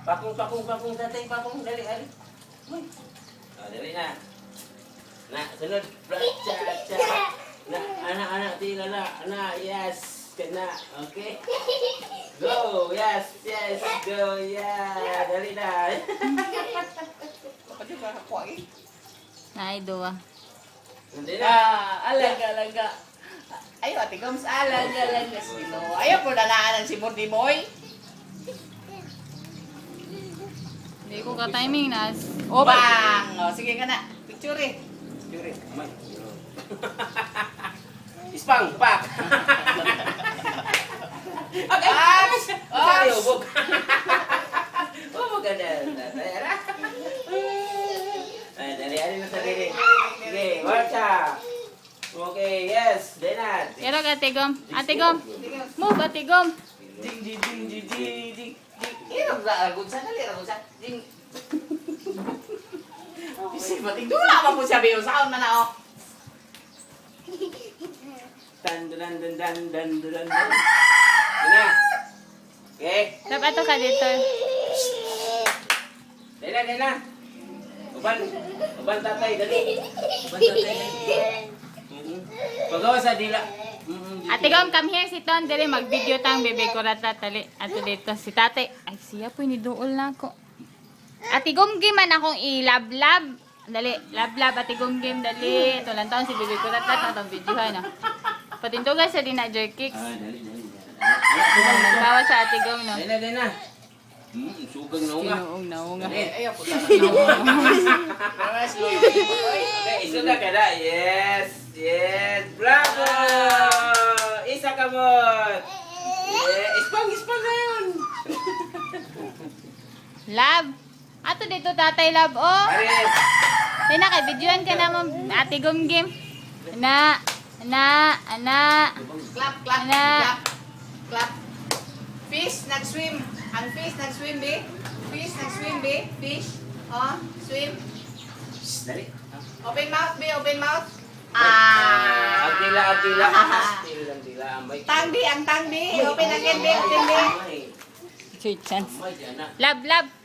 Pakong, tatay, pakong, dali, dali. Uy. Dali na. Na, sunod. Cha. Na, anak, tingala, anak, yes. Kena, okay. Go, yes, go, yeah. Dali na. Kapag yung kakakuha eh. Naido ah. Dali na. Alaga. Ayaw, ate Goms, alaga. Sino? Ayaw po nanaanan si Mordi Moy. Hindi ko ka-timing na. O, bang! O, sige ka na. Picture eh. Amay. Ispang, pak. Ops! Ay, Ops! ubog. Ubog ka na. Tayara. Ay, dali na sa dili. Okay, watch out. Okay, yes. Denat. Pero Ate Gom. Ate Gom. Move, Ate Gom. Ding. Hirap na, ragun sa dali, ragun sa. Ding. Kasi bating dula pa po siya, Biyo. Saan na na, o? Dan. Dina. Okay. Dapat ato ka dito. Dina. Uban tatay, dali. Uban tatay. Pagawa sa dila. Ate Gom, come here. Si Ton, dali mag-video tang bebe ko rata. Tali. Ato dito. Si tate. Ay, siya po, iniduol na ako. Ate Gom, giman akong i-lab-lab. Dali, lab-lab. Ate Gom, game, dali. Ito lang taon si bebe ko rata. Itong video ha, no? Patintugan sa din na jerkicks. Dali. Nagbawa sa Ate Gom, no? Dina. Sugang na nga. Sinuong na nga. Ayaw po talaga. Mas go. Okay, isuga ka na. Yes. Bravo! Isa ka mo. Ispang na yun. Lab. Ato dito tatay lab, oh. Aris. Ay na, kay videoan ka naman Ate Gom game. Ana. Clap. Fish, nag-swim. Ang fish, nag-swim, be. Fish. Oh, swim. Dali. Open mouth, be. Open mouth. Ang dila. Dila. Amay. Tangbi, ang tangbi. Open again, be. Open, be. Sweet chance. Amay, dyan na. Lab.